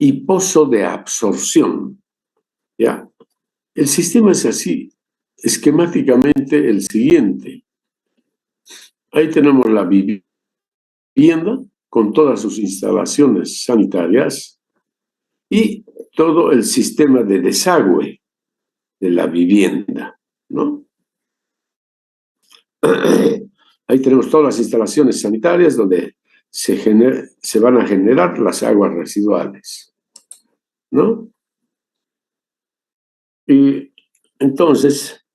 y pozo de absorción. ¿Ya? El sistema es así, esquemáticamente el siguiente. Ahí tenemos la vivienda con todas sus instalaciones sanitarias y todo el sistema de desagüe de la vivienda, ¿no? Ahí tenemos todas las instalaciones sanitarias donde se van a generar las aguas residuales, ¿no? Y entonces,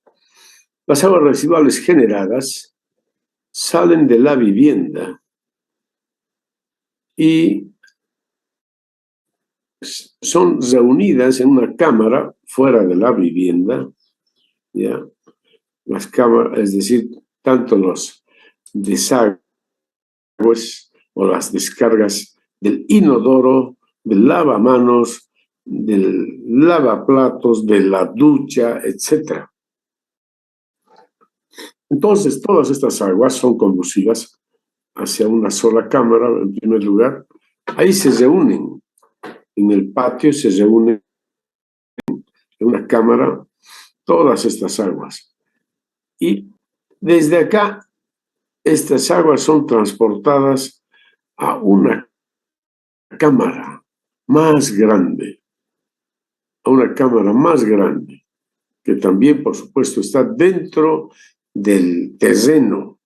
las aguas residuales generadas salen de la vivienda y son reunidas en una cámara fuera de la vivienda, ¿ya? Las cámaras, es decir, tanto los desagües o las descargas del inodoro, del lavamanos, del lavaplatos, de la ducha, etc. Entonces, todas estas aguas son conducidas hacia una sola cámara, en primer lugar. Ahí se reúnen, en el patio se reúnen en una cámara todas estas aguas. Y desde acá, estas aguas son transportadas a una cámara más grande, que también, por supuesto, está dentro del terreno,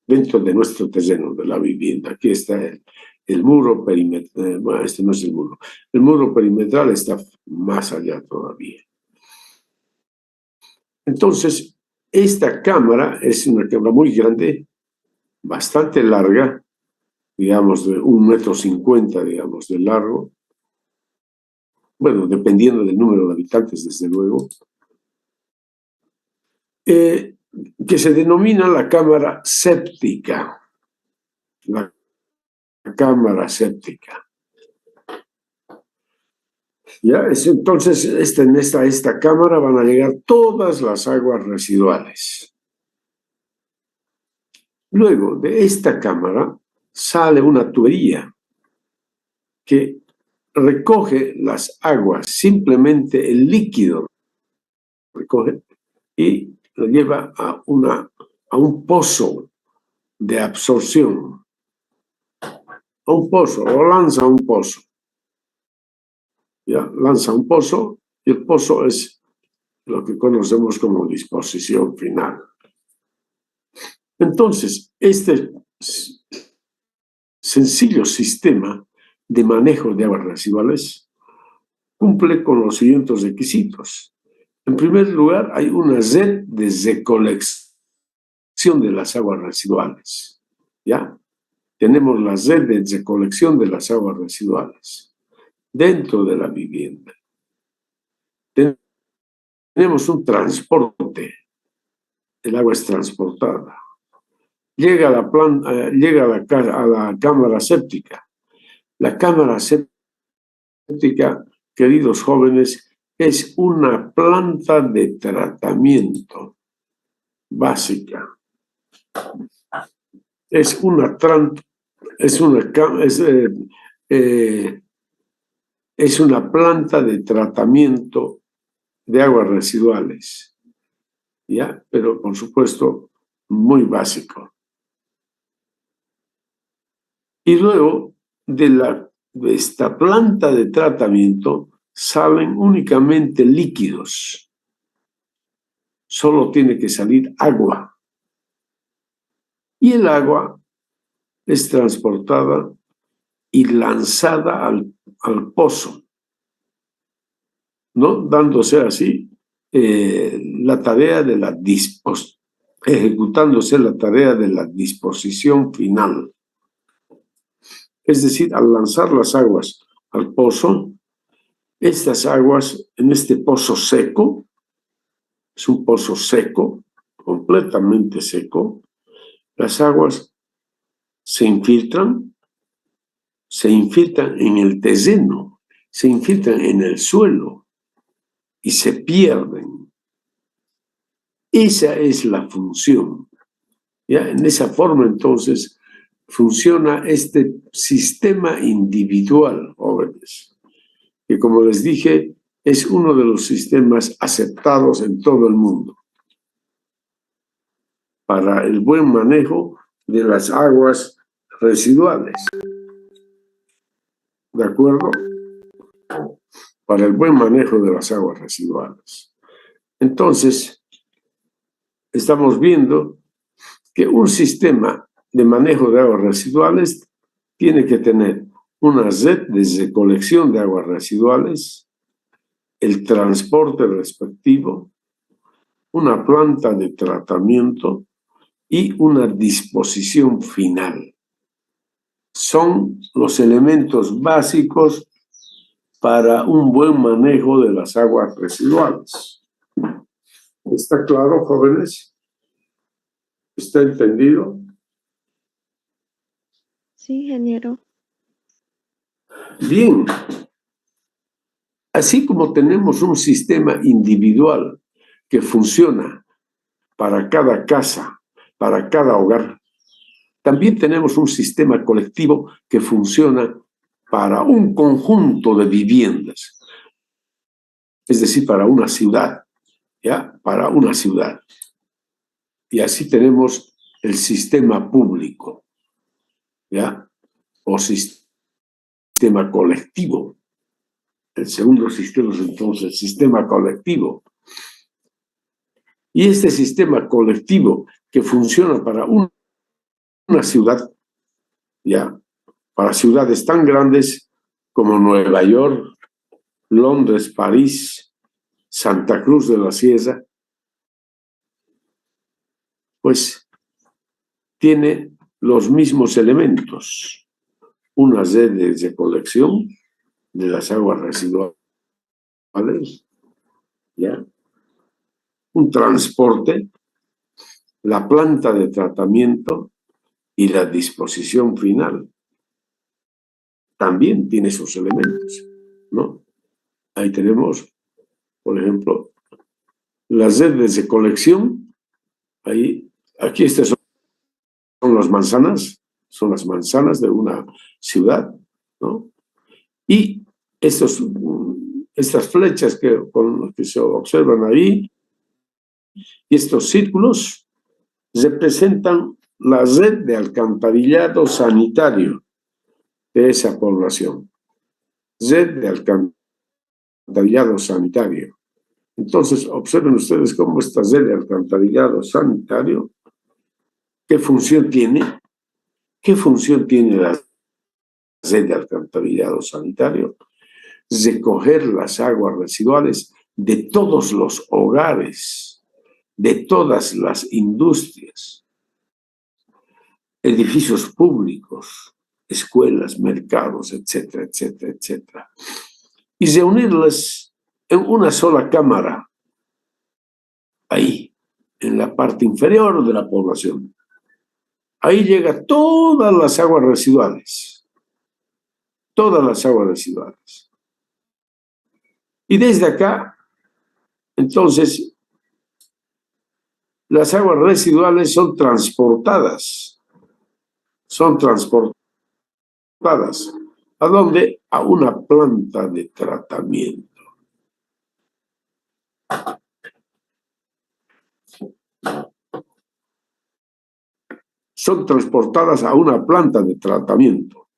dentro de nuestro terreno, de la vivienda. Aquí está el muro perimetral, bueno, este no es el muro perimetral está más allá todavía. Entonces, esta cámara es una cámara muy grande, bastante larga, digamos de 1,50 m, digamos, de largo. Bueno, dependiendo del número de habitantes, desde luego. Que se denomina la cámara séptica. La cámara séptica. ¿Ya? Entonces, en esta cámara van a llegar todas las aguas residuales. Luego de esta cámara sale una tubería que recoge las aguas, simplemente el líquido recoge y lo lleva a un pozo de absorción, a un pozo, o lanza a un pozo. Ya, lanza un pozo y el pozo es lo que conocemos como disposición final. Entonces, este sencillo sistema de manejo de aguas residuales cumple con los siguientes requisitos. En primer lugar, hay una red de recolección de las aguas residuales. ¿Ya? Tenemos la red de recolección de las aguas residuales dentro de la vivienda. Tenemos un transporte, el agua es transportada. Llega a la cámara séptica. La cámara séptica, queridos jóvenes, es una planta de tratamiento básica. Es una planta de tratamiento de aguas residuales, ¿ya? Pero, por supuesto, muy básico. Y luego de esta planta de tratamiento salen únicamente líquidos. Solo tiene que salir agua. Y el agua es transportada y lanzada al pozo, ¿no? Dándose así ejecutándose la tarea de la disposición final. Es decir, al lanzar las aguas al pozo, estas aguas en este pozo seco, es un pozo seco, completamente seco, las aguas se infiltran en el terreno, se infiltran en el suelo y se pierden. Esa es la función. ¿Ya? En esa forma, entonces, funciona este sistema individual, jóvenes, que como les dije, es uno de los sistemas aceptados en todo el mundo para el buen manejo de las aguas residuales. ¿De acuerdo? Para el buen manejo de las aguas residuales. Entonces, estamos viendo que un sistema de manejo de aguas residuales tiene que tener una red de recolección de aguas residuales, el transporte respectivo, una planta de tratamiento y una disposición final. Son los elementos básicos para un buen manejo de las aguas residuales. ¿Está claro, jóvenes? ¿Está entendido? Sí, ingeniero. Bien. Así como tenemos un sistema individual que funciona para cada casa, para cada hogar, también tenemos un sistema colectivo que funciona para un conjunto de viviendas, es decir, para una ciudad, ¿ya? Para una ciudad. Y así tenemos el sistema público, ¿ya? O sistema colectivo. El segundo sistema es entonces el sistema colectivo. Y este sistema colectivo que funciona para una ciudad, ¿ya? Para ciudades tan grandes como Nueva York, Londres, París, Santa Cruz de la Sierra, pues tiene los mismos elementos. Una red de recolección de las aguas residuales, ¿ya? Un transporte, la planta de tratamiento y la disposición final. También tiene esos elementos, ¿no? Ahí tenemos, por ejemplo, las redes de colección. Aquí estas son las manzanas de una ciudad, ¿no? Y estas flechas que se observan ahí, y estos círculos, representan la red de alcantarillado sanitario de esa población. Red de alcantarillado sanitario. Entonces, observen ustedes cómo esta red de alcantarillado sanitario, ¿qué función tiene? ¿Qué función tiene la red de alcantarillado sanitario? Recoger las aguas residuales de todos los hogares, de todas las industrias, edificios públicos, escuelas, mercados, etcétera, etcétera, etcétera. Y reunirlas en una sola cámara, ahí, en la parte inferior de la población. Ahí llega todas las aguas residuales. Todas las aguas residuales. Y desde acá, entonces, las aguas residuales son transportadas. Son transportadas. ¿A dónde? A una planta de tratamiento. Son transportadas a una planta de tratamiento.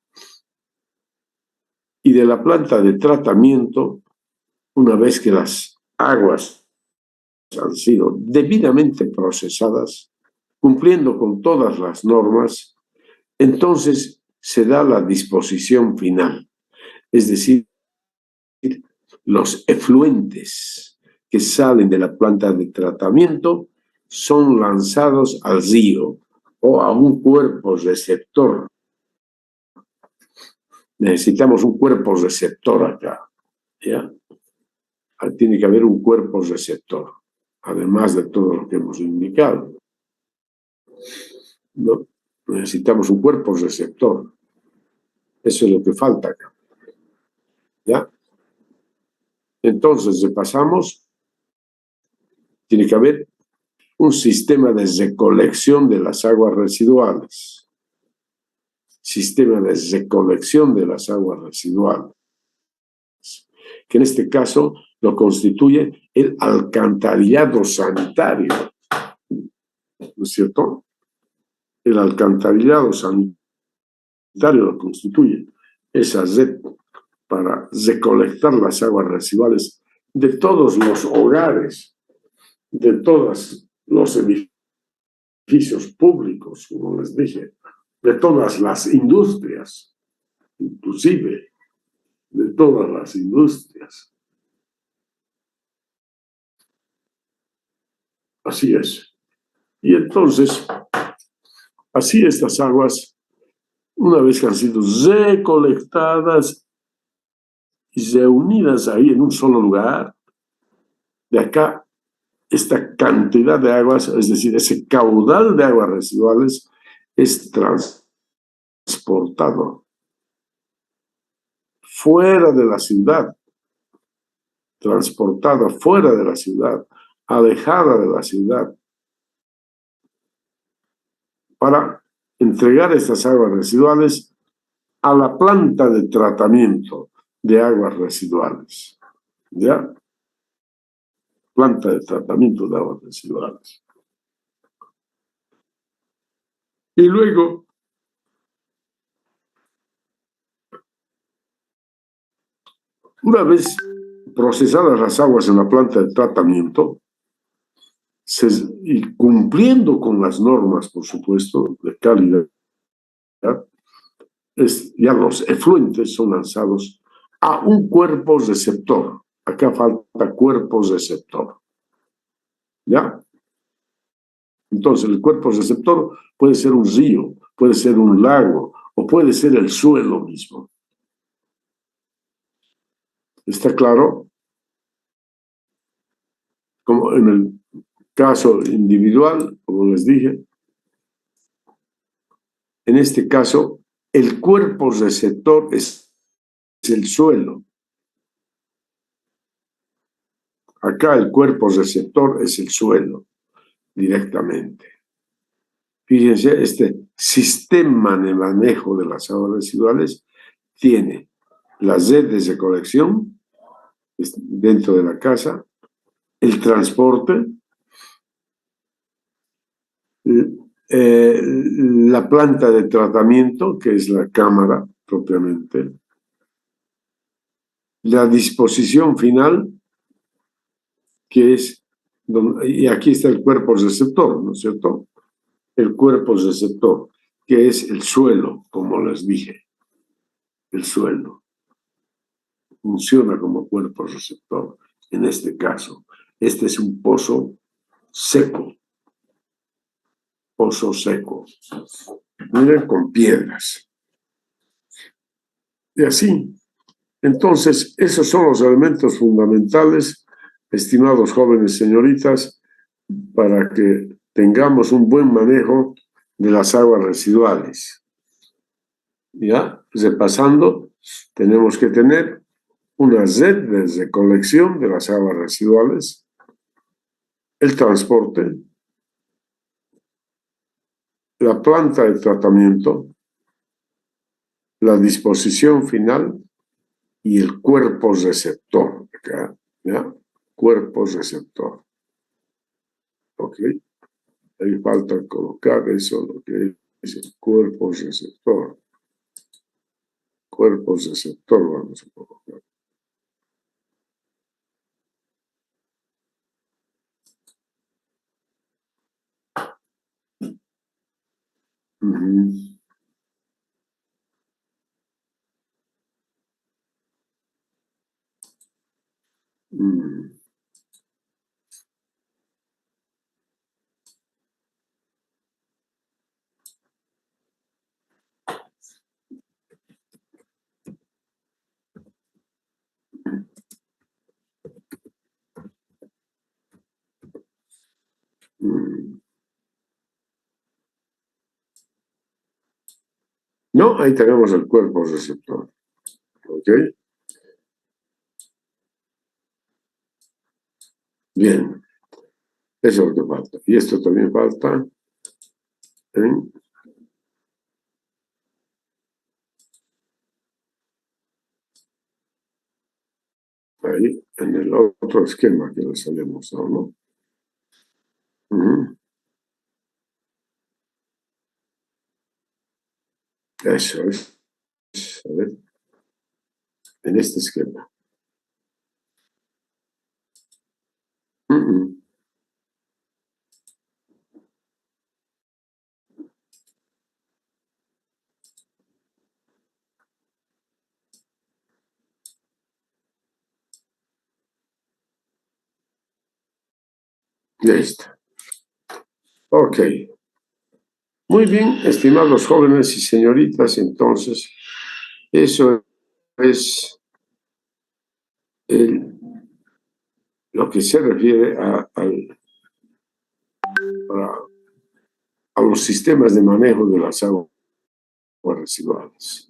Y de la planta de tratamiento, una vez que las aguas han sido debidamente procesadas, cumpliendo con todas las normas, entonces se da la disposición final, es decir, los efluentes que salen de la planta de tratamiento son lanzados al río o a un cuerpo receptor. Necesitamos un cuerpo receptor acá, ¿ya? Tiene que haber un cuerpo receptor, además de todo lo que hemos indicado, ¿no? Necesitamos un cuerpo receptor. Eso es lo que falta acá, ¿ya? Entonces, repasamos, tiene que haber un sistema de recolección de las aguas residuales. sistema de recolección de las aguas residuales, que en este caso lo constituye el alcantarillado sanitario, ¿no es cierto? El alcantarillado sanitario lo constituye esa red para recolectar las aguas residuales de todos los hogares, de todos los edificios públicos, como les dije, de todas las industrias, inclusive de todas las industrias. Así es. Y entonces, así estas aguas, una vez que han sido recolectadas y reunidas ahí en un solo lugar, de acá, esta cantidad de aguas, es decir, ese caudal de aguas residuales, es transportado fuera de la ciudad, transportada fuera de la ciudad, alejada de la ciudad, para entregar estas aguas residuales a la planta de tratamiento de aguas residuales. ¿Ya? Planta de tratamiento de aguas residuales. Y luego, una vez procesadas las aguas en la planta de tratamiento, y cumpliendo con las normas, por supuesto, de calidad, ya los efluentes son lanzados a un cuerpo receptor. Acá falta cuerpo receptor. ¿Ya? Entonces, el cuerpo receptor puede ser un río, puede ser un lago, o puede ser el suelo mismo. ¿Está claro? Como en el caso individual, como les dije, en este caso, el cuerpo receptor es el suelo. Acá el cuerpo receptor es el suelo, directamente. Fíjense, este sistema de manejo de las aguas residuales tiene las redes de colección dentro de la casa, el transporte, la planta de tratamiento, que es la cámara propiamente, la disposición final, que es, y aquí está el cuerpo receptor, ¿no es cierto? El cuerpo receptor, que es el suelo, como les dije, el suelo. Funciona como cuerpo receptor en este caso. Este es un pozo seco, miren, con piedras. Y así, entonces, esos son los elementos fundamentales, estimados jóvenes señoritas, para que tengamos un buen manejo de las aguas residuales. Ya, repasando, tenemos que tener una red de recolección de las aguas residuales, el transporte, la planta de tratamiento, la disposición final y el cuerpo receptor. ¿Ya? Cuerpo receptor. ¿Ok? Ahí falta colocar eso, lo que es el cuerpo receptor. Cuerpo receptor vamos a colocar. Uh-huh. No, ahí tenemos el cuerpo receptor. ¿Ok? Bien. Eso es lo que falta. Y esto también falta en ahí en el otro esquema que les habíamos dado, ¿no? Eso es. A ver, en este esquema. Listo. Ok. Muy bien, estimados jóvenes y señoritas, entonces, eso es lo que se refiere a los sistemas de manejo de las aguas residuales.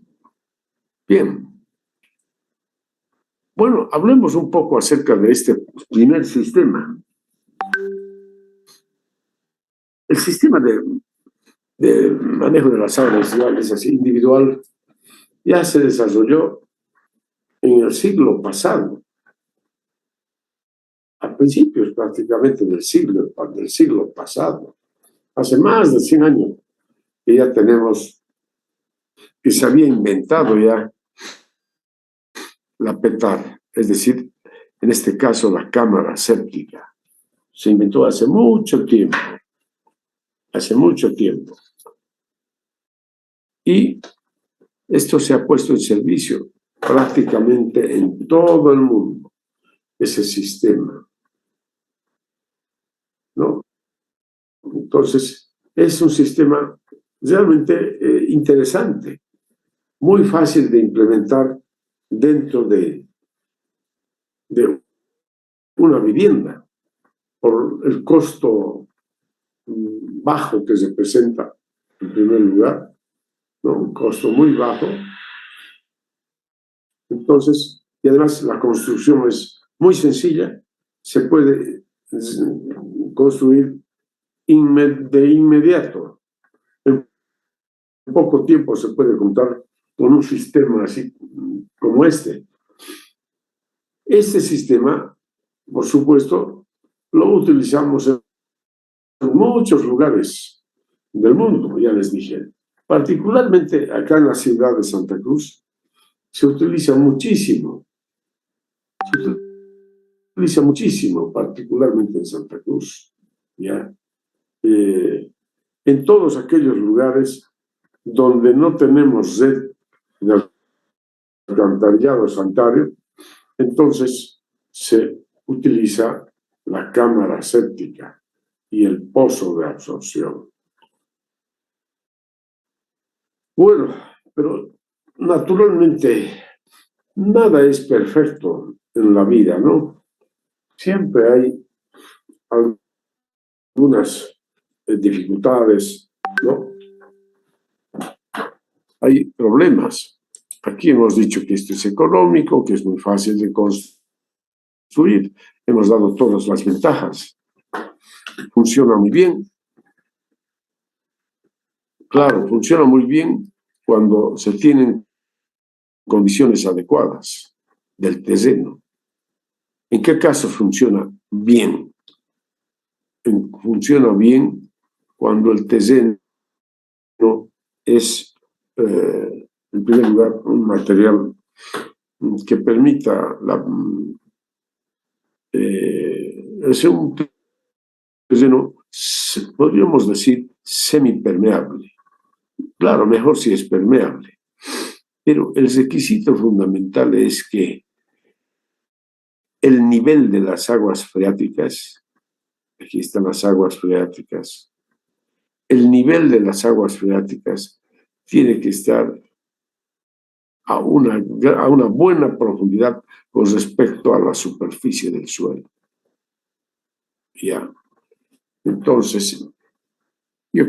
Bien. Bueno, hablemos un poco acerca de este primer sistema. El sistema de manejo de las aguas residuales así individual ya se desarrolló en el siglo pasado, a principios prácticamente del siglo pasado, hace más de 100 años que ya tenemos, que se había inventado ya la PETAR, es decir, en este caso la cámara séptica. Se inventó hace mucho tiempo. Y esto se ha puesto en servicio prácticamente en todo el mundo, ese sistema, ¿no? Entonces, es un sistema realmente interesante, muy fácil de implementar dentro de una vivienda, por el costo bajo que se presenta en primer lugar, ¿no? Un costo muy bajo. Entonces, y además la construcción es muy sencilla, se puede construir de inmediato. En poco tiempo se puede contar con un sistema así como este. Este sistema, por supuesto, lo utilizamos en muchos lugares del mundo, ya les dije. Particularmente acá en la ciudad de Santa Cruz, se utiliza muchísimo. Se utiliza muchísimo, particularmente en Santa Cruz, ¿ya? En todos aquellos lugares donde no tenemos red de alcantarillado sanitario, entonces se utiliza la cámara séptica y el pozo de absorción. Bueno, pero naturalmente nada es perfecto en la vida, ¿no? Siempre hay algunas dificultades, ¿no? Hay problemas. Aquí hemos dicho que esto es económico, que es muy fácil de construir. Hemos dado todas las ventajas. Funciona muy bien. Claro, funciona muy bien cuando se tienen condiciones adecuadas del terreno. ¿En qué caso funciona bien? Funciona bien cuando el terreno es, en primer lugar, un material que permita es un terreno, podríamos decir, semipermeable. Claro, mejor si es permeable. Pero el requisito fundamental es que el nivel de las aguas freáticas, aquí están las aguas freáticas, el nivel de las aguas freáticas tiene que estar a una buena profundidad con respecto a la superficie del suelo. Ya. Entonces, yo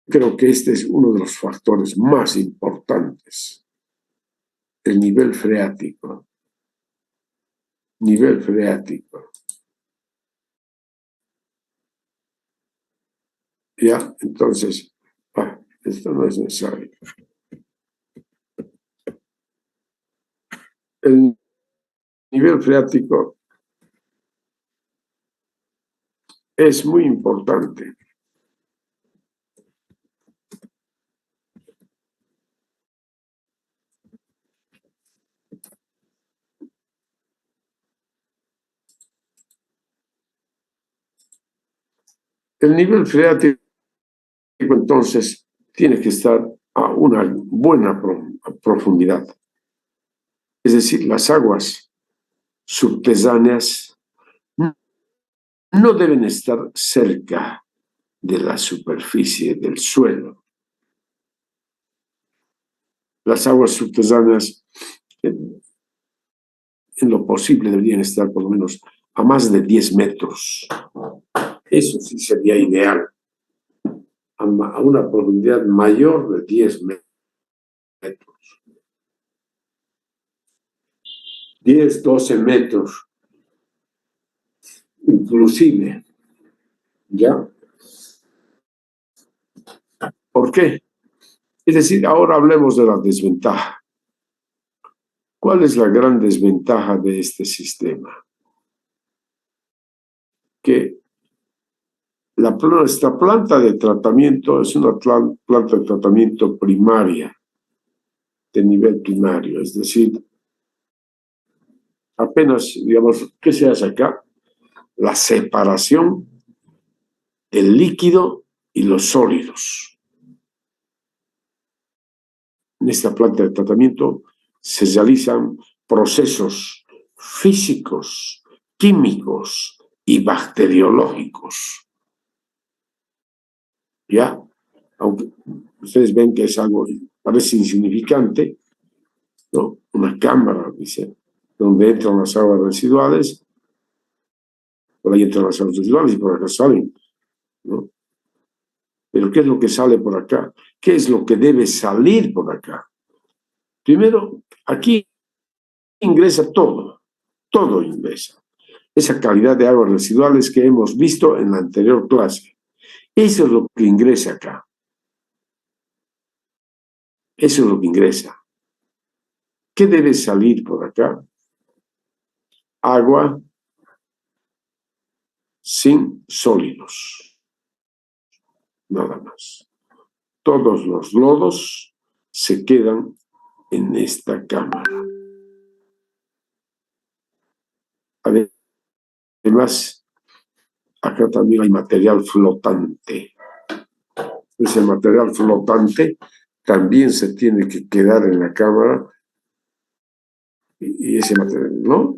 creo que este es uno de los factores más importantes, el nivel freático. Nivel freático. Ya, entonces, esto no es necesario. El nivel freático es muy importante. El nivel freático, entonces, tiene que estar a una buena profundidad. Es decir, las aguas subterráneas no deben estar cerca de la superficie del suelo. Las aguas subterráneas, en lo posible, deberían estar por lo menos a más de 10 metros. Eso sí sería ideal. A una profundidad mayor de 10 metros. 10, 12 metros, inclusive. ¿Ya? ¿Por qué? Es decir, ahora hablemos de la desventaja. ¿Cuál es la gran desventaja de este sistema? Que esta planta de tratamiento es una planta de tratamiento primaria, de nivel primario, es decir, apenas, digamos, ¿qué se hace acá? La separación del líquido y los sólidos. En esta planta de tratamiento se realizan procesos físicos, químicos y bacteriológicos. ¿Ya? Aunque ustedes ven que es algo, parece insignificante, ¿no? Una cámara, dice, donde entran las aguas residuales, por ahí entran las aguas residuales y por acá salen, ¿no? Pero ¿qué es lo que sale por acá? ¿Qué es lo que debe salir por acá? Primero, aquí ingresa todo ingresa. Esa calidad de aguas residuales que hemos visto en la anterior clase. Eso es lo que ingresa acá. Eso es lo que ingresa. ¿Qué debe salir por acá? Agua sin sólidos. Nada más. Todos los lodos se quedan en esta cámara. Además, acá también hay material flotante. Ese material flotante también se tiene que quedar en la cámara y ese material, ¿no?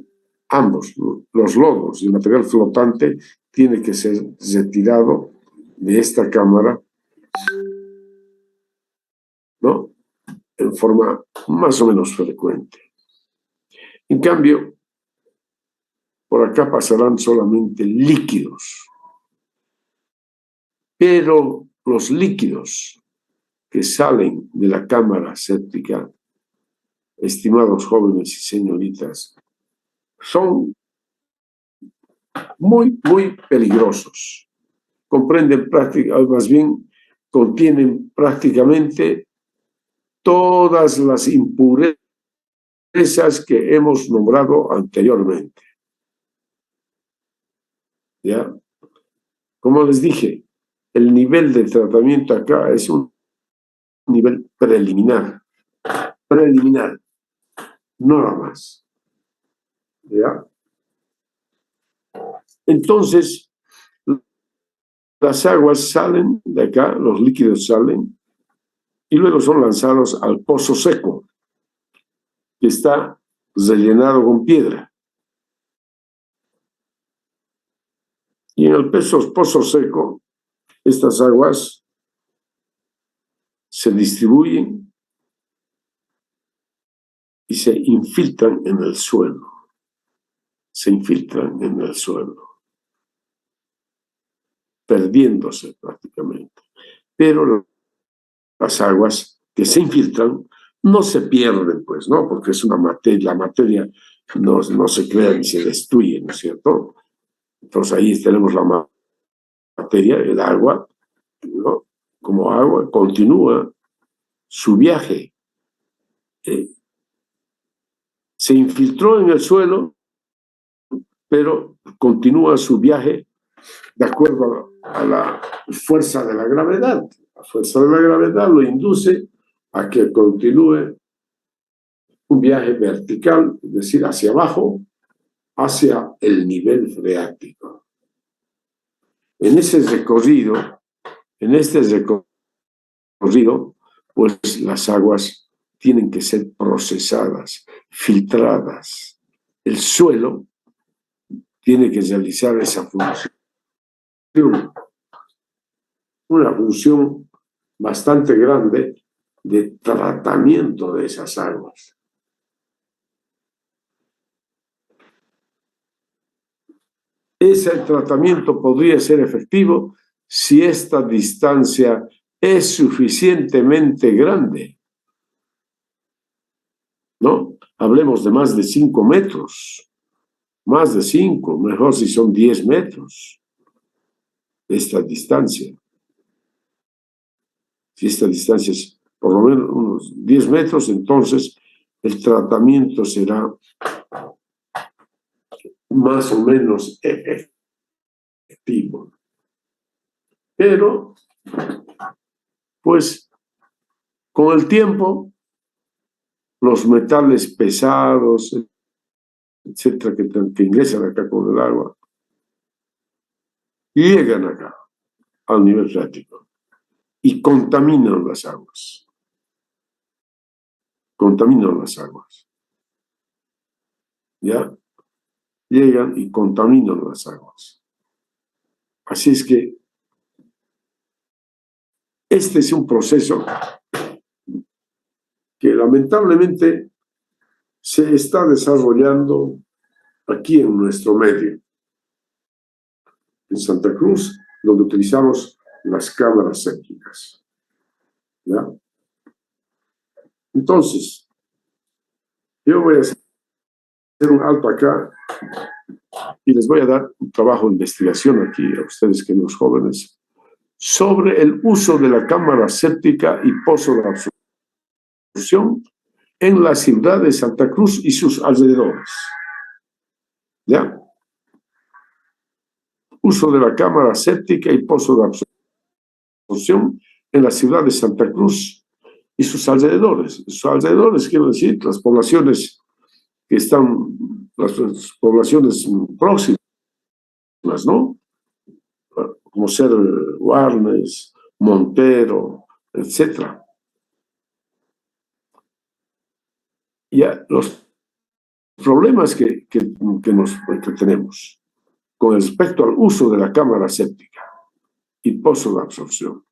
Ambos, los lodos y el material flotante tiene que ser retirado de esta cámara, ¿no? En forma más o menos frecuente. En cambio, por acá pasarán solamente líquidos, pero los líquidos que salen de la cámara séptica, estimados jóvenes y señoritas, son muy peligrosos. Comprenden más bien contienen prácticamente todas las impurezas que hemos nombrado anteriormente. ¿Ya? Como les dije, el nivel de tratamiento acá es un nivel preliminar, nada más. ¿Ya? Entonces, las aguas salen de acá, los líquidos salen, y luego son lanzados al pozo seco, que está rellenado con piedra. Y en el pozo seco, estas aguas se distribuyen y se infiltran en el suelo. Se infiltran en el suelo, perdiéndose prácticamente. Pero las aguas que se infiltran no se pierden, pues, ¿no? Porque es una materia, la materia no se crea ni se destruye, ¿no es cierto? Entonces ahí tenemos la materia, el agua, ¿no? Como agua, continúa su viaje. Se infiltró en el suelo pero continúa su viaje de acuerdo a la fuerza de la gravedad. La fuerza de la gravedad lo induce a que continúe un viaje vertical, es decir, hacia abajo, hacia el nivel freático. En ese recorrido, pues las aguas tienen que ser procesadas, filtradas. El suelo tiene que realizar esa función, una función bastante grande de tratamiento de esas aguas. Ese tratamiento podría ser efectivo si esta distancia es suficientemente grande, ¿no? Hablemos de más de 5 metros, más de 5, mejor si son 10 metros, esta distancia. Si esta distancia es por lo menos unos 10 metros, entonces el tratamiento será más o menos efectivo. Pero, pues, con el tiempo, los metales pesados, etcétera, que ingresan acá con el agua, llegan acá al nivel freático y contaminan las aguas. Contaminan las aguas. ¿Ya? Llegan y contaminan las aguas. Así es que este es un proceso que lamentablemente se está desarrollando aquí en nuestro medio, en Santa Cruz, donde utilizamos las cámaras sépticas. ¿Ya? Entonces, yo voy a hacer un alto acá y les voy a dar un trabajo de investigación aquí a ustedes, queridos jóvenes, sobre el uso de la cámara séptica y pozo de absorción en la ciudad de Santa Cruz y sus alrededores. ¿Ya? Uso de la cámara séptica y pozo de absorción en la ciudad de Santa Cruz y sus alrededores. Sus alrededores, quiero decir, las poblaciones que están, las poblaciones próximas, ¿no? Como ser Warnes, Montero, etc. Ya los problemas que tenemos con respecto al uso de la cámara séptica y pozo de absorción.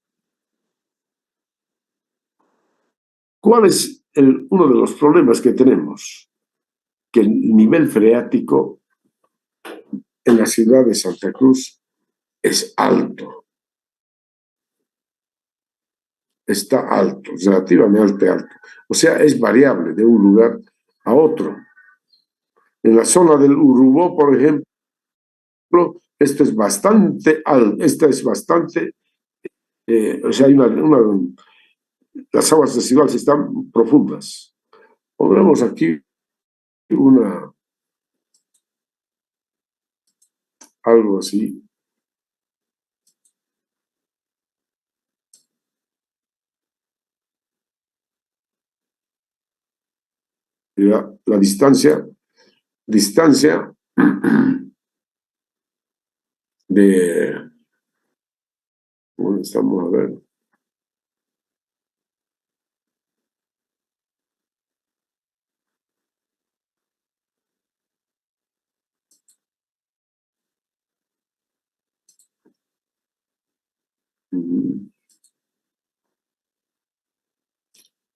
¿Cuál es uno de los problemas que tenemos? Que el nivel freático en la ciudad de Santa Cruz es alto. Está alto, relativamente alto. O sea, es variable de un lugar a otro. En la zona del Urubó, por ejemplo, esto es bastante alto, o sea, las aguas residuales están profundas. Pondremos aquí algo así. La distancia de, ¿dónde estamos? A ver.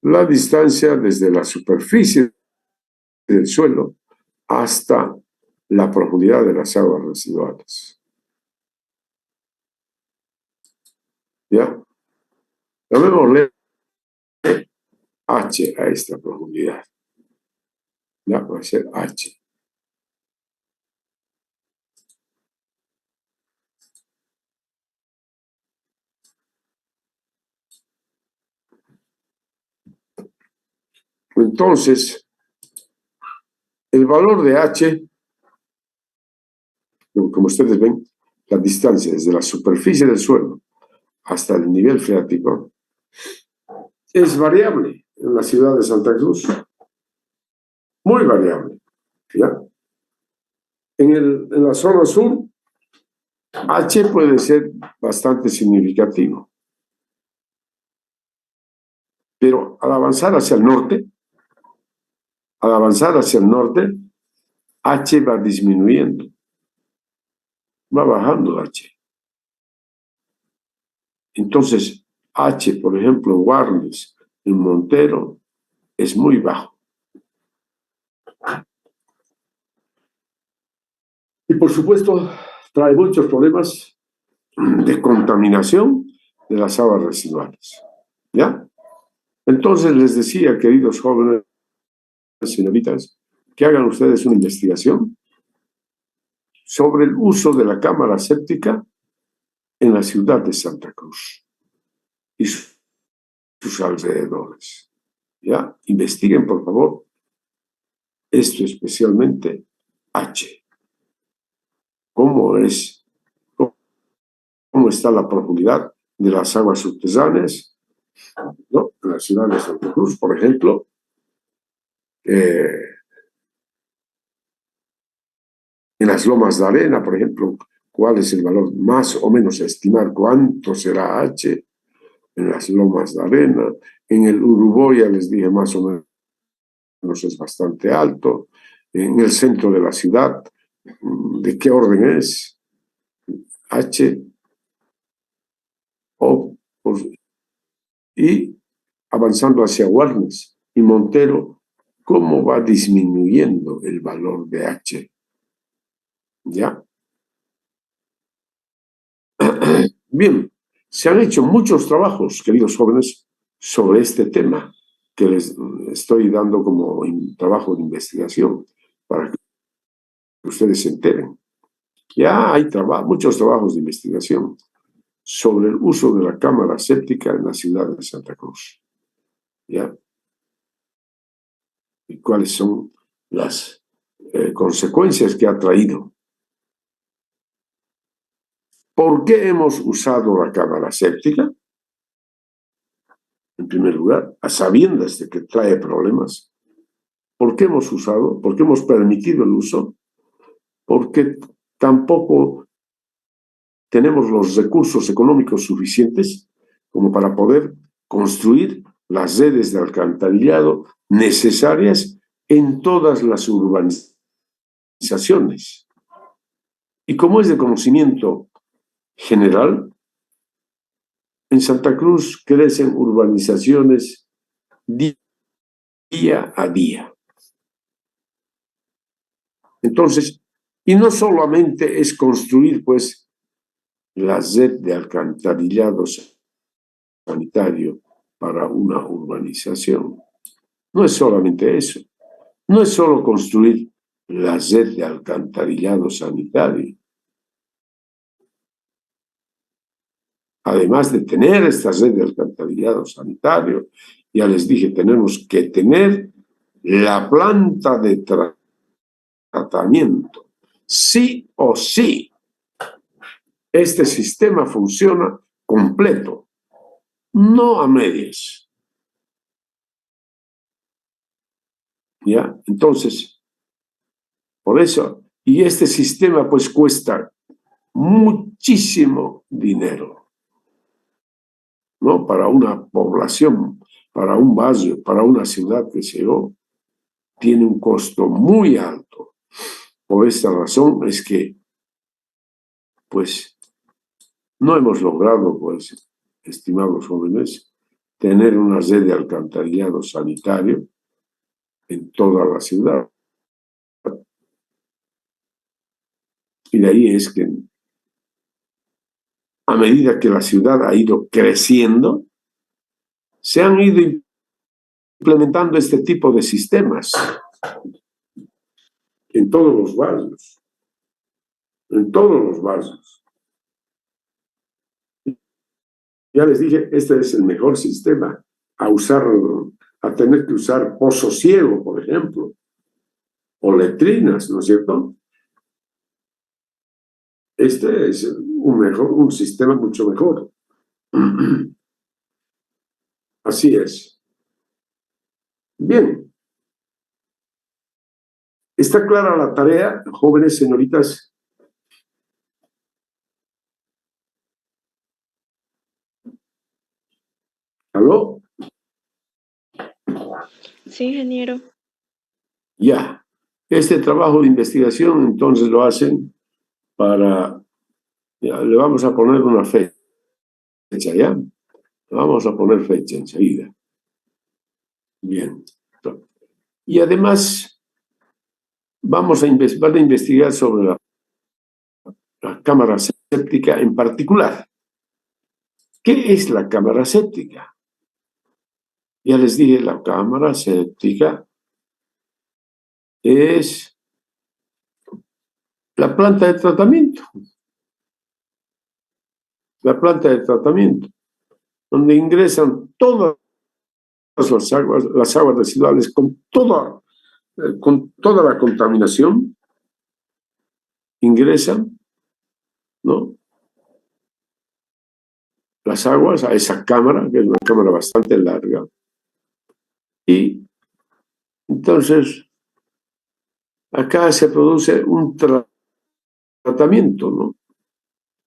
La distancia desde la superficie del suelo hasta la profundidad de las aguas residuales. ¿Ya? Llamémosle H a esta profundidad. ¿Ya? Va a ser H. Entonces, el valor de H como ustedes ven, la distancia desde la superficie del suelo hasta el nivel freático es variable en la ciudad de Santa Cruz, muy variable, ¿ya? En la zona sur, H puede ser bastante significativo, pero al avanzar hacia el norte, H va disminuyendo, va bajando H. Entonces, H, por ejemplo, en Warnes, en Montero, es muy bajo. Y por supuesto, trae muchos problemas de contaminación de las aguas residuales. ¿Ya? Entonces les decía, queridos jóvenes, señoritas, que hagan ustedes una investigación sobre el uso de la cámara séptica en la ciudad de Santa Cruz y sus alrededores. ¿Ya? Investiguen, por favor, esto especialmente H. ¿Cómo está la profundidad de las aguas subterráneas? ¿No? En la ciudad de Santa Cruz, por ejemplo, en las lomas de arena, por ejemplo, ¿cuál es el valor? Más o menos estimar cuánto será H en las lomas de arena. En el Uruboya, les dije, más o menos es bastante alto. En el centro de la ciudad, ¿de qué orden es? H. Y avanzando hacia Warnes y Montero, ¿cómo va disminuyendo el valor de H? ¿Ya? Bien, se han hecho muchos trabajos, queridos jóvenes, sobre este tema que les estoy dando como trabajo de investigación para que ustedes se enteren. Ya hay muchos trabajos de investigación sobre el uso de la cámara séptica en la ciudad de Santa Cruz. ¿Ya? Y cuáles son las consecuencias que ha traído. ¿Por qué hemos usado la cámara séptica? En primer lugar, a sabiendas de que trae problemas. ¿Por qué hemos usado? ¿Por qué hemos permitido el uso? Porque tampoco tenemos los recursos económicos suficientes como para poder construir las redes de alcantarillado necesarias en todas las urbanizaciones. Y como es de conocimiento general, en Santa Cruz crecen urbanizaciones día a día. Entonces, y no solamente es construir, pues, la red de alcantarillado sanitario para una urbanización. No es solamente eso. No es solo construir la red de alcantarillado sanitario. Además de tener esta red de alcantarillado sanitario, ya les dije, tenemos que tener la planta de tratamiento. Sí o sí, este sistema funciona completo, no a medias. ¿Ya? Entonces, por eso, y este sistema pues cuesta muchísimo dinero, ¿no? Para una población, para un barrio, para una ciudad, que sé yo, tiene un costo muy alto. Por esta razón es que, pues, no hemos logrado, pues, estimados jóvenes, tener una red de alcantarillado sanitario en toda la ciudad. Y de ahí es que, a medida que la ciudad ha ido creciendo, se han ido implementando este tipo de sistemas en todos los barrios. En todos los barrios. Ya les dije, este es el mejor sistema a tener que usar pozo ciego, por ejemplo, o letrinas, ¿no es cierto? Este es un sistema mucho mejor. Así es. Bien. ¿Está clara la tarea, jóvenes señoritas? ¿Aló? Sí, ingeniero. Ya. Este trabajo de investigación entonces lo hacen para... Ya, le vamos a poner una fecha, ¿ya? Le vamos a poner fecha enseguida. Bien. Y además van a investigar sobre la cámara séptica en particular. ¿Qué es la cámara séptica? Ya les dije, la cámara séptica es la planta de tratamiento. La planta de tratamiento, donde ingresan todas las aguas residuales con toda la contaminación, ingresan, ¿no? Las aguas a esa cámara, que es una cámara bastante larga, y entonces acá se produce un tratamiento, ¿no?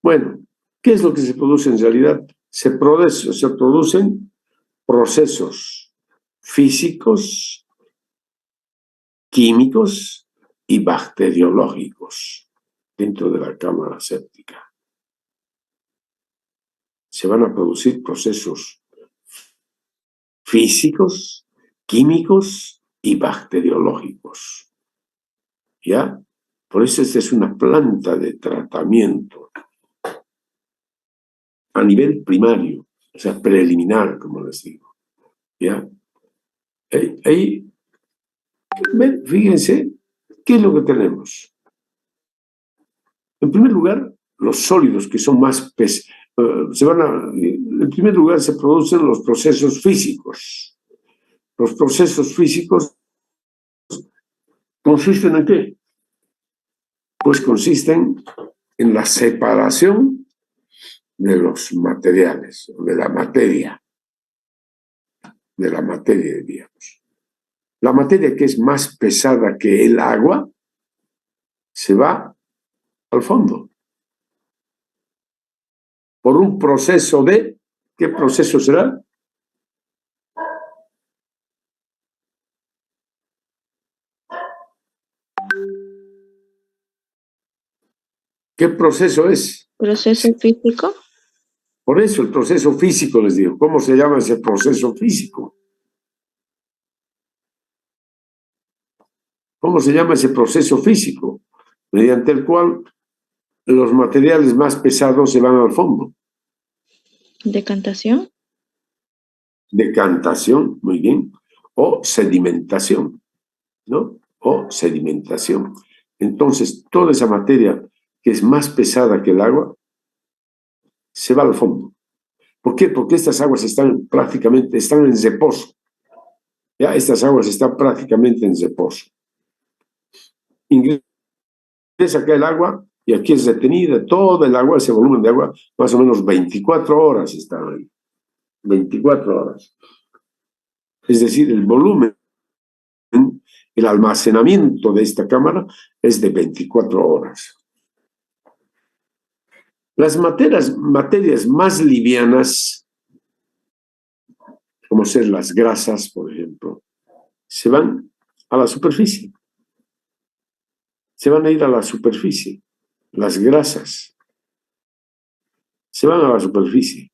Bueno, ¿qué es lo que se produce en realidad? Se producen procesos físicos, químicos y bacteriológicos dentro de la cámara séptica. Se van a producir procesos físicos, químicos y bacteriológicos. ¿Ya? Por eso esta es una planta de tratamiento a nivel primario, o sea, preliminar, como les digo. ¿Ya? Ahí, fíjense, ¿qué es lo que tenemos? En primer lugar, los sólidos, que son más en primer lugar, se producen los procesos físicos. Los procesos físicos consisten en qué? Pues consisten en la separación de los materiales, de la materia, diríamos. La materia que es más pesada que el agua se va al fondo por un proceso de, ¿qué proceso será? ¿Qué proceso es? ¿Proceso físico? Por eso el proceso físico, les digo. ¿Cómo se llama ese proceso físico? ¿Cómo se llama ese proceso físico? Mediante el cual los materiales más pesados se van al fondo. ¿Decantación? Decantación, muy bien. O sedimentación, ¿no? O sedimentación. Entonces, toda esa materia que es más pesada que el agua se va al fondo. ¿Por qué? Porque estas aguas están en reposo. Ya, estas aguas están prácticamente en reposo. Ingresa acá el agua y aquí es detenida todo el agua, ese volumen de agua, más o menos 24 horas está ahí. 24 horas. Es decir, el volumen, el almacenamiento de esta cámara es de 24 horas. Las materias más livianas, como ser las grasas, por ejemplo, se van a la superficie. Se van a ir a la superficie. Las grasas se van a la superficie.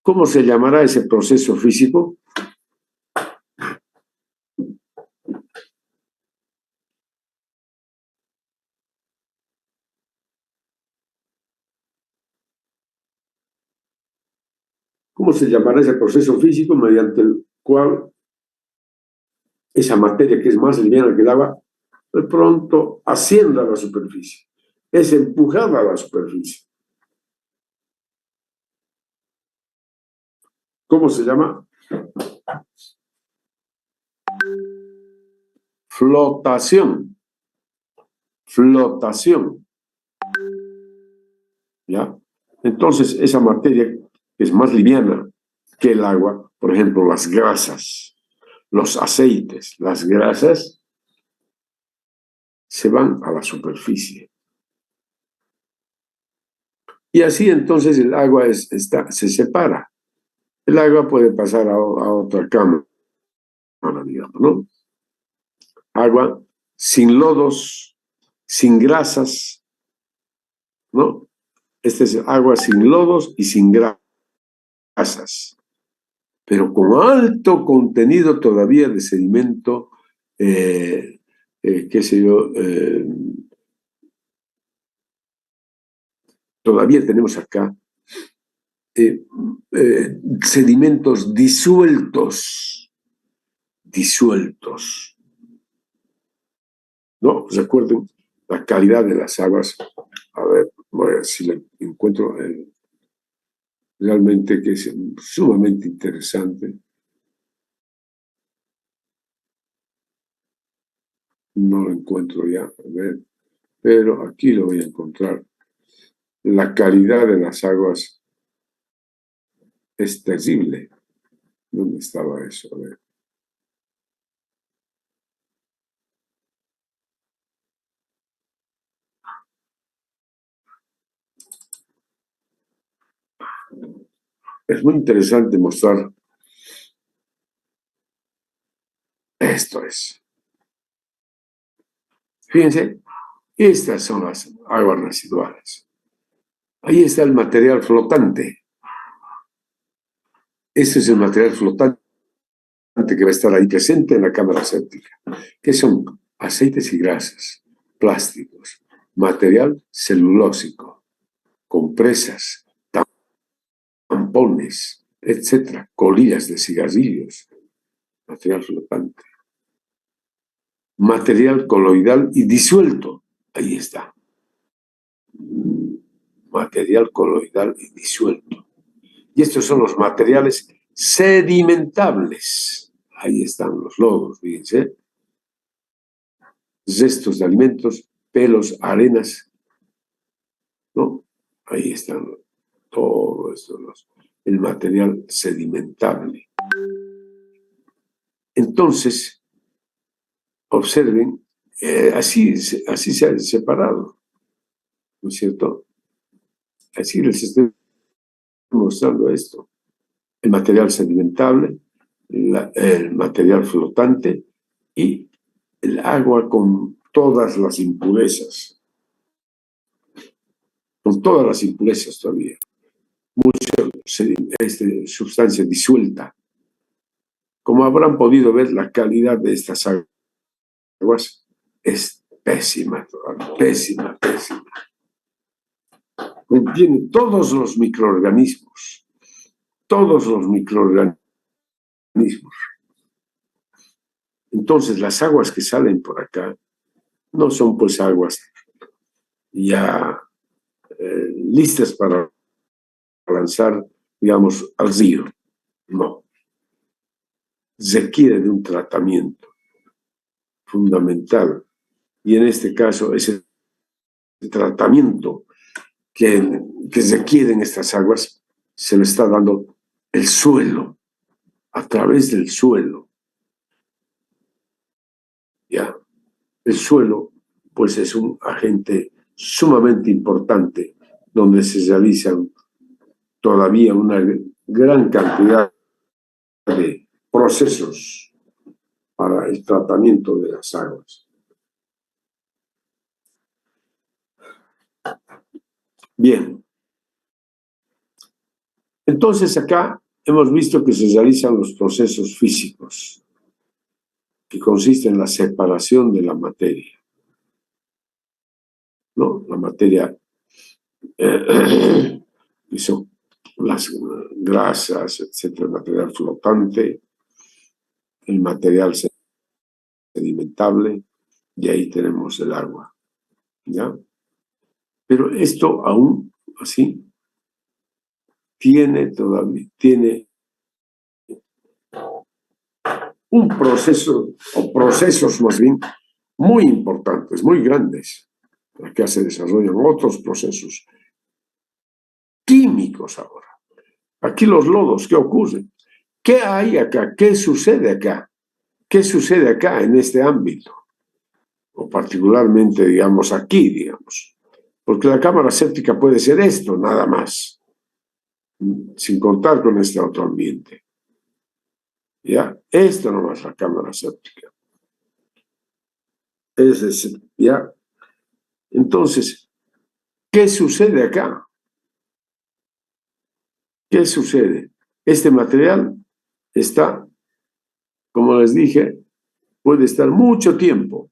¿Cómo se llamará ese proceso físico? ¿Cómo se llamará ese proceso físico mediante el cual esa materia que es más liviana que el agua de pronto asciende a la superficie? Es empujada a la superficie. ¿Cómo se llama? Flotación. Flotación. ¿ya? Entonces, esa materia es más liviana que el agua, por ejemplo, las grasas, los aceites, las grasas se van a la superficie. Y así entonces el agua se separa. El agua puede pasar a otra cámara, digamos, ¿no? Agua sin lodos, sin grasas, ¿no? Este es agua sin lodos y sin grasas, pero con alto contenido todavía de sedimento, qué sé yo, todavía tenemos acá sedimentos disueltos, ¿no? Recuerden la calidad de las aguas. A ver, voy a ver si le encuentro realmente que es sumamente interesante. No lo encuentro ya, a ver, pero aquí lo voy a encontrar. La calidad de las aguas es terrible. ¿Dónde estaba eso? A ver. Es muy interesante mostrar esto es. Fíjense, estas son las aguas residuales. Ahí está el material flotante. Ese es el material flotante que va a estar ahí presente en la cámara séptica, que son aceites y grasas, plásticos, material celulósico, compresas, tampones, etcétera, colillas de cigarrillos, material flotante, material coloidal y disuelto, ahí está, material coloidal y disuelto. Y estos son los materiales sedimentables. Ahí están los lodos, fíjense. Restos de alimentos, pelos, arenas, ¿no? Ahí están todo esto, el material sedimentable. Entonces, observen, así se ha separado, ¿no es cierto? Así les estoy mostrando esto. El material sedimentable, el material flotante y el agua con todas las impurezas. Con todas las impurezas todavía. Mucha sustancia disuelta. Como habrán podido ver, la calidad de estas aguas es pésima, pésima, pésima. Contiene todos los microorganismos. Entonces, las aguas que salen por acá no son pues aguas ya listas para lanzar, digamos, al río. No. Requiere de un tratamiento fundamental. Y en este caso, ese tratamiento que requieren estas aguas se lo está dando el suelo, a través del suelo. ¿Ya? El suelo, pues, es un agente sumamente importante donde se realizan todavía una gran cantidad de procesos para el tratamiento de las aguas. Bien. Entonces acá hemos visto que se realizan los procesos físicos, que consisten en la separación de la materia, ¿no? La materia, que son las grasas, etcétera, el material flotante, el material sedimentable, y ahí tenemos el agua, ¿ya? Pero esto aún así tiene un proceso, o procesos más bien, muy importantes, muy grandes. Acá se desarrollan otros procesos químicos ahora. Aquí los lodos, ¿qué ocurre? ¿Qué hay acá? ¿Qué sucede acá? ¿Qué sucede acá en este ámbito? O particularmente, digamos, aquí, digamos. Porque la cámara séptica puede ser esto, nada más, sin contar con este otro ambiente. ¿Ya? Esto nomás la cámara séptica. Es decir, ¿ya? Entonces, ¿qué sucede acá? ¿Qué sucede? Este material está, como les dije, puede estar mucho tiempo,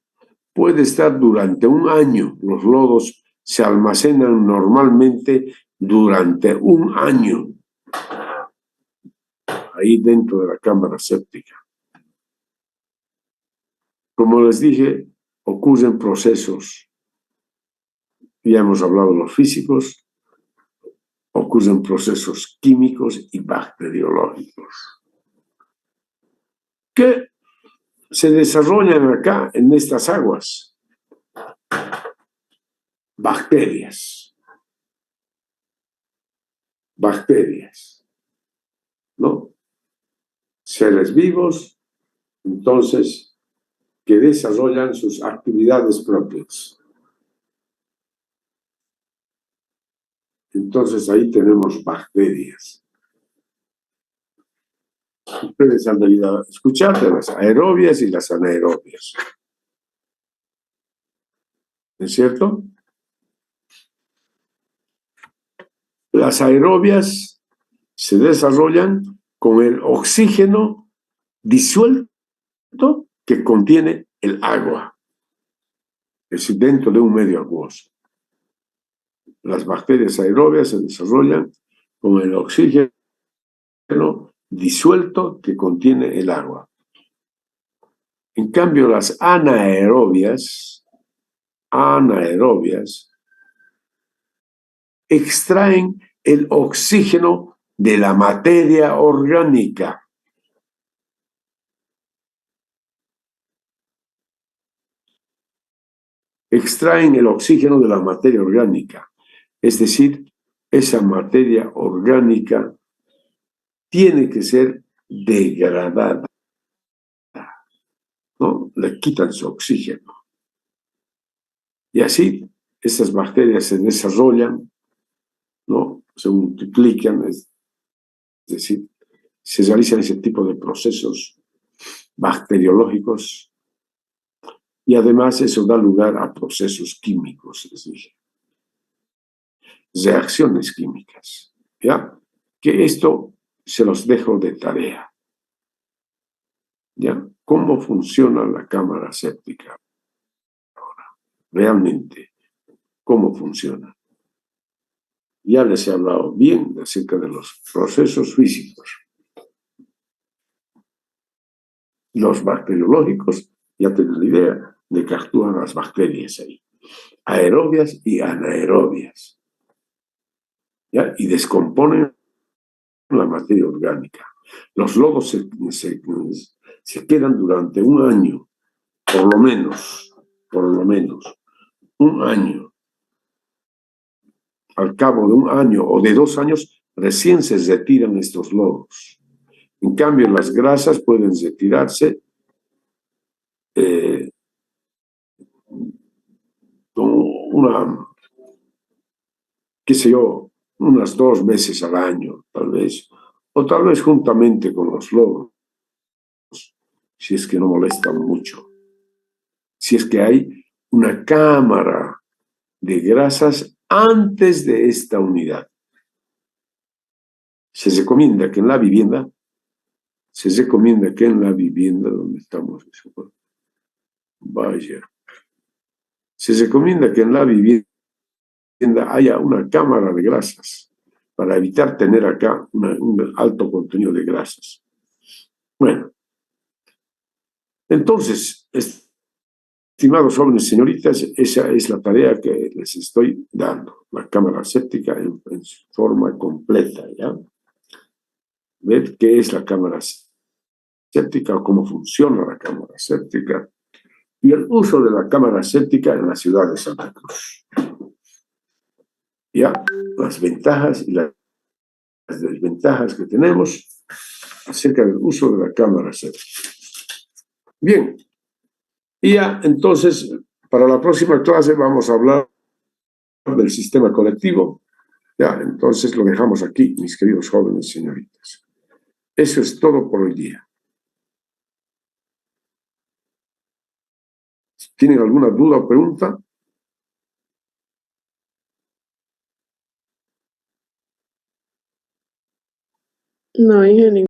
puede estar durante un año. Los lodos se almacenan normalmente durante un año ahí dentro de la cámara séptica. Como les dije, ocurren procesos, ya hemos hablado de los físicos, ocurren procesos químicos y bacteriológicos que se desarrollan acá en estas aguas. Bacterias, ¿no? Seres vivos, entonces, que desarrollan sus actividades propias. Entonces ahí tenemos bacterias. Ustedes han debido escuchar de las aerobias y las anaerobias. ¿Es cierto? Las aerobias se desarrollan con el oxígeno disuelto que contiene el agua, es decir, dentro de un medio acuoso. Las bacterias aerobias se desarrollan con el oxígeno disuelto que contiene el agua. En cambio, las anaerobias extraen el oxígeno de la materia orgánica. Extraen el oxígeno de la materia orgánica. Es decir, esa materia orgánica tiene que ser degradada, ¿no? Le quitan su oxígeno. Y así, esas bacterias se desarrollan, ¿no? Se multiplican, es decir, se realizan ese tipo de procesos bacteriológicos y además eso da lugar a procesos químicos, es decir, reacciones químicas, ¿ya? Que esto se los dejo de tarea, ¿ya? ¿Cómo funciona la cámara séptica ahora? Realmente, ¿cómo funciona? Ya les he hablado bien acerca de los procesos físicos. Los bacteriológicos, ya tienen la idea de que actúan las bacterias ahí. Aerobias y anaerobias, ¿ya? Y descomponen la materia orgánica. Los lodos se quedan durante un año, por lo menos, un año. Al cabo de un año o de 2 años, recién se retiran estos lodos. En cambio, las grasas pueden retirarse con qué sé yo, unas 2 veces al año, tal vez, o tal vez juntamente con los lodos, si es que no molestan mucho. Si es que hay una cámara de grasas antes de esta unidad. Se recomienda que en la vivienda, donde estamos, vaya, se recomienda que en la vivienda haya una cámara de grasas para evitar tener acá un alto contenido de grasas. Bueno, entonces, estimados jóvenes señoritas, esa es la tarea que les estoy dando, la cámara séptica en su forma completa, ¿ya? Ver qué es la cámara séptica o cómo funciona la cámara séptica y el uso de la cámara séptica en la ciudad de Santa Cruz. ya las ventajas y las desventajas que tenemos acerca del uso de la cámara selfie. Bien, y ya entonces para la próxima clase vamos a hablar del sistema colectivo. Ya, entonces lo dejamos aquí, mis queridos jóvenes y señoritas. Eso es todo por hoy día. ¿Tienen alguna duda o pregunta? No, ingeniero.